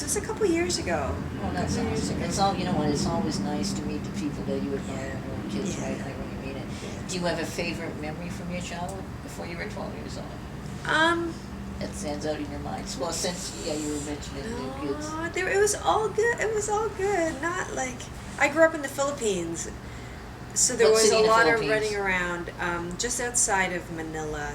was a couple years ago. Oh, that's awesome. It's all, you know what, it's always nice to meet the people that you admire when you're kids, right? Like when you meet it. Do you have a favorite memory from your childhood before you were 12 years old? That stands out in your mind. Well, since, you were mentioning your kids. It was all good. It was all good. Not like, I grew up in the Philippines, so there was a lot of running around, just outside of Manila,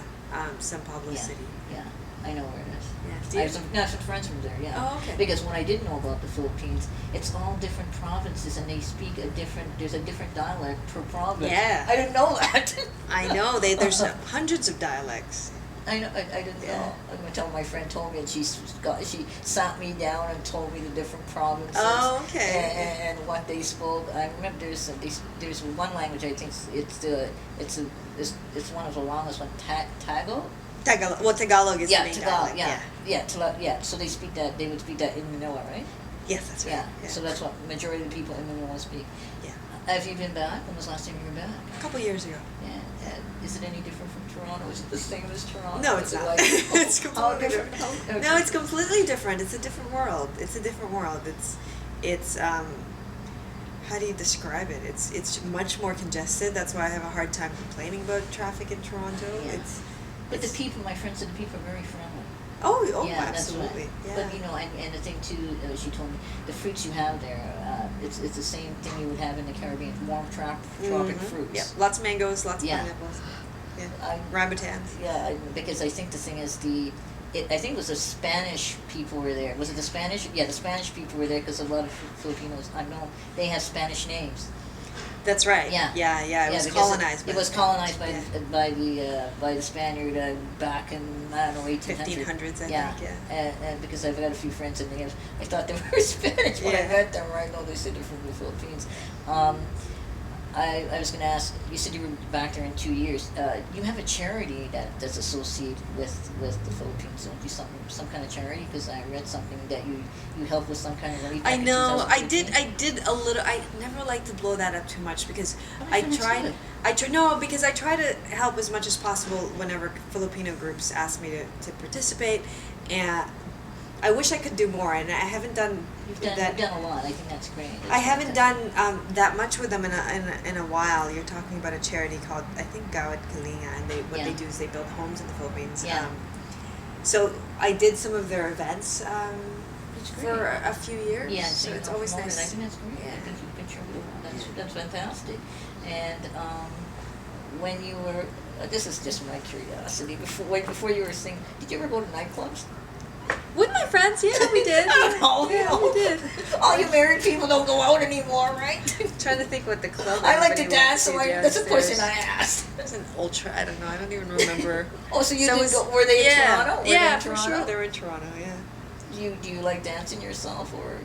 San Pablo City. Yeah, I know where it is. Yeah. I have some friends from there, yeah. Oh, okay. Because what I didn't know about the Philippines, it's all different provinces, and they speak there's a different dialect per province. Yeah. I didn't know that. I know, there's hundreds of dialects. I know. I didn't know. I'm gonna tell my friend told me, and she sat me down and told me the different provinces. Oh, okay. And what they spoke. I remember there's one language. I think it's one of the longest one. Tagalog. Tagalog. Well, Tagalog is the main Tagalog. dialect. Yeah. So they speak that. They would speak that in Manila, right? Yes, that's right. Yeah. So that's what majority of the people in Manila speak. Yeah. Have you been back? When was the last time you were back? A couple years ago. Yeah. Is it any different from Toronto? Is it the same as Toronto? No, it's not. It's completely different. No, it's completely different. It's a different world. It's how do you describe it? It's much more congested. That's why I have a hard time complaining about traffic in Toronto. Yeah. But the people, my friend said the people are very friendly. Oh, yeah, absolutely. That's right. Yeah. But you know, and the thing too, she told me, the fruits you have there, it's the same thing you would have in the Caribbean, warm tropic fruits. Yeah, lots of mangoes, lots of pineapples. Yeah, rambutans. Yeah, because I think the thing is I think it was the Spanish people were there. Was it the Spanish? Yeah, the Spanish people were there because a lot of Filipinos, I know, they have Spanish names. That's right. Yeah. It was colonized. It was colonized by the Spaniard back in, I don't know, 1800s. 1500s, I think. Yeah. And because I've got a few friends in the English, I thought they were Spanish when I met them. Right? No, they said they're from the Philippines. I was going to ask. You said you were back there in 2 years. You have a charity that's associated with the Philippines. Don't you some kind of charity? Because I read something that you help with some kind of relief. I know. I did a little. I never like to blow that up too much because I try to help as much as possible whenever Filipino groups ask me to participate, and I wish I could do more, and I haven't done that. You've done a lot. I think that's great. I haven't done that much with them in a while. You're talking about a charity called, I think, Gawad Kalinga, and they do is they build homes in the Philippines. Yeah. So I did some of their events for a few years. Yeah, so it's always nice. I think that's great. Yeah. I think you've contributed. That's fantastic. And when you were, this is just my curiosity. Before you were singing, did you ever go to nightclubs? With my friends, yeah, we did. We did. All you married people don't go out anymore, right? Trying to think what the club. I like to dance, so that's a question I asked. It's an ultra. I don't know. I don't even remember. Oh, so you did go? Were they in Toronto? For sure, they were in Toronto. Yeah. Do you like dancing yourself or?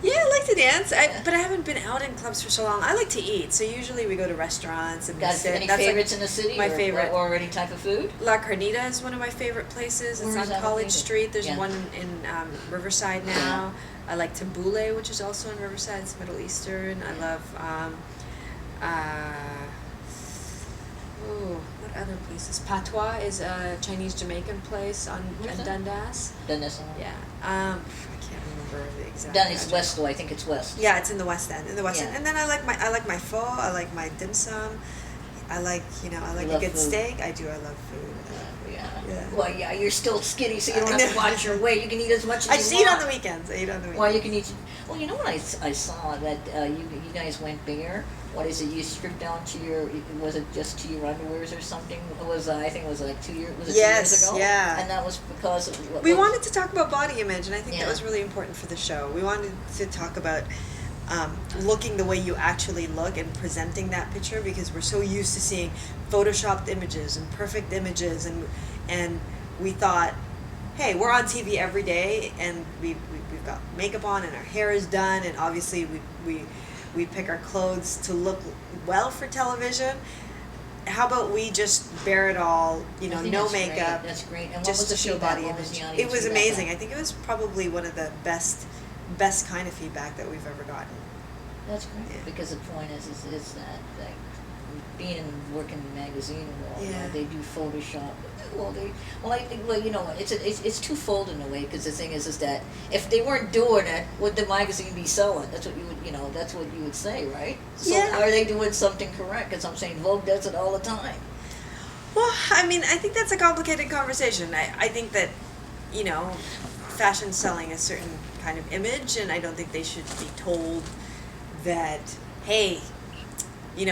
Yeah, I like to dance, but I haven't been out in clubs for so long. I like to eat, so usually we go to restaurants and sit. Any favorites in the city? My favorite. Or any type of food? La Carnita is one of my favorite places. It's on College Street. There's one in Riverside now. I like Tabbouleh, which is also in Riverside. It's Middle Eastern. I love, what other places? Patois is a Chinese Jamaican place on Dundas. Dundas. Yeah. I can't remember the exact. It's west though. I think it's west. Yeah, it's in the West End. End. And then I like my pho. I like my dim sum. I like a good steak. I do. I love food. Yeah. Well, you're still skinny, so you don't have to watch your weight. You can eat as much as you want. I just eat on the weekends. Well, you can eat. Well, you know what I saw that you guys went bare. What is it? You stripped down to your? Was it just to your underwears or something? It was. I think it was like 2 years. Was it 2 years ago? Yeah. And that was because we wanted to talk about body image, and I think that was really important for the show. We wanted to talk about looking the way you actually look and presenting that picture, because we're so used to seeing photoshopped images and perfect images, and we thought, hey, we're on TV every day, and we've got makeup on, and our hair is done, and obviously we pick our clothes to look well for television. How about we just bear it all, no makeup, great. That's great. And just to show body image. It was amazing. I think it was probably one of the best kind of feedback that we've ever gotten. That's great. Yeah. Because the point is that being in working in a magazine world, Yeah. they do Photoshop. I think, well, it's twofold in a way, because the thing is that if they weren't doing it, would the magazine be selling? That's what that's what you would say, right? So Yeah. are they doing something correct? Because I'm saying Vogue does it all the time. Well, I mean, I think that's a complicated conversation. I think that, fashion's selling a certain kind of image, and I don't think they should be told that, hey,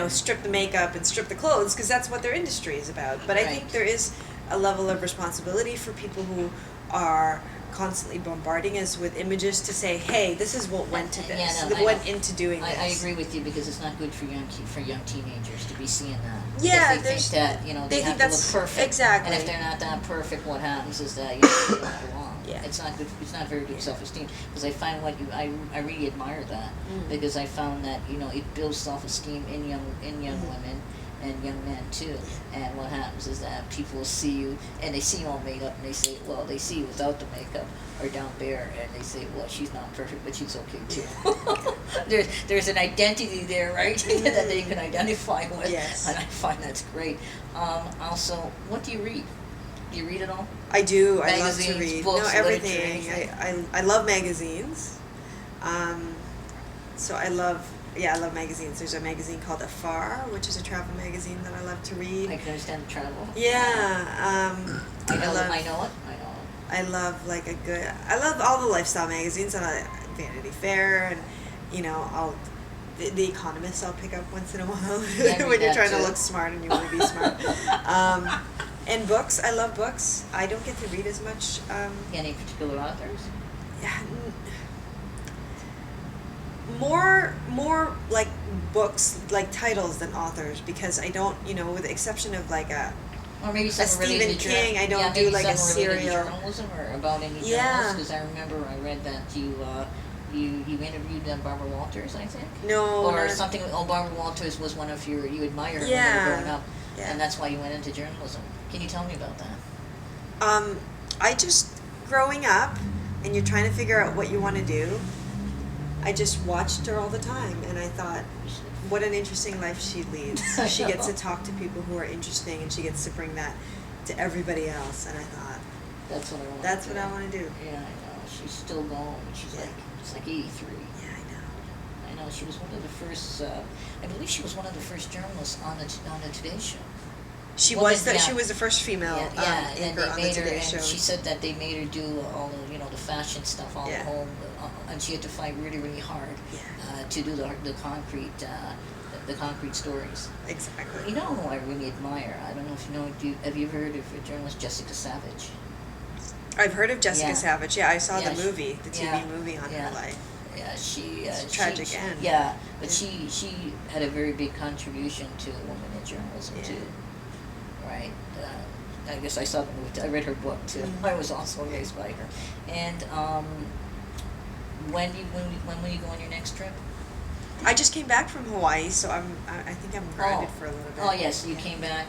strip the makeup and strip the clothes, because that's what their industry is about. But I think there is a level of responsibility for people who are constantly bombarding us with images to say, hey, this is what went to this, went into doing this. I agree with you, because it's not good for young teenagers to be seeing that. Yeah, because they think that they have to look perfect. Exactly. And if they're not that perfect, what happens is that they don't belong. Yeah. It's not good. It's not very good self-esteem. Because I find I really admire that, because I found that it builds self-esteem in young women and young men too. And what happens is that people see you, and they see you all made up, and they say, well, they see you without the makeup or down bare, and they say, well, she's not perfect, but she's okay too. there's an identity there, right? that they can identify with. Yes. And I find that's great. Also, what do you read? Do you read at all? I do. I love Magazines, to read. books, Everything. literature, I love magazines. So I love magazines. There's a magazine called Afar, which is a travel magazine that I love to read. I can understand travel. Yeah. I know it. I love I love all the lifestyle magazines, and Vanity Fair, and The Economist I'll pick up once in a while when you're trying to look smart and you want to be smart. And books, I love books. I don't get to read as much. Any particular authors? Yeah, more like books, like titles than authors, because I don't, with the exception of like or maybe some Stephen King, I don't do like a serial journalism or about any journalists, because I remember I read that you interviewed Barbara Walters, I think. No. Or something. Oh, Barbara Walters was one of you admire her when you were growing up, and that's why you went into journalism. Can you tell me about that? I just, growing up, and you're trying to figure out what you want to do, I just watched her all the time, and I thought, what an interesting life she leads. She gets to talk to people who are interesting, and she gets to bring that to everybody else, and I thought, that's what I want. That's what I want to do. Yeah, I know. She's still going. She's like 83. Yeah, I know. She was one of the first. I believe she was one of the first journalists on the Today Show. She was the first female anchor on the Today Show. And she said that they made her do all the fashion stuff all at home, and she had to fight really, really hard to do the concrete stories. Exactly. You know who I really admire? I don't know if you know. Have you heard of journalist Jessica Savage? I've heard of Jessica Savage. Yeah, I saw the movie, the TV movie on her life. Yeah, it's a tragic end. Yeah, but she had a very big contribution to women in journalism too. Right. I guess I saw the movie. I read her book too. I was also amazed by her. And when will you go on your next trip? I just came back from Hawaii, so I think I'm grounded for a little bit. Oh yes, you came back.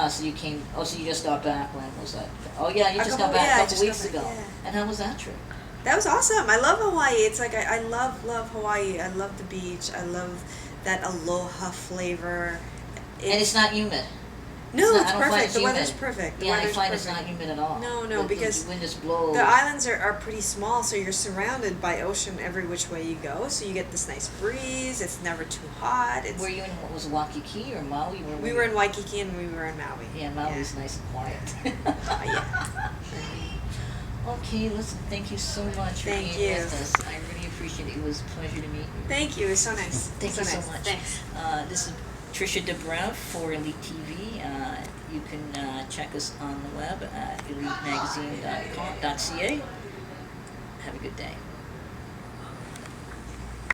So you just got back. When was that? Oh yeah, you just got back a couple weeks ago. Yeah. And how was that trip? That was awesome. I love Hawaii. It's like I love Hawaii. I love the beach. I love that aloha flavor. And it's not humid. No, it's perfect. The weather's perfect. I find it's not humid at all. No, because the wind just blows. The islands are pretty small, so you're surrounded by ocean every which way you go. So you get this nice breeze. It's never too hot. Were you in Waikiki or Maui? We were in Waikiki and we were in Maui. Yeah, Maui's nice and quiet. Okay, listen, thank you so much for being with us. I really appreciate it. It was a pleasure to meet you. Thank you. It was so nice. Thank you so much. Thanks. This is Tricia Dobrev for Elite TV. You can check us on the web at elitemagazine.ca. Have a good day.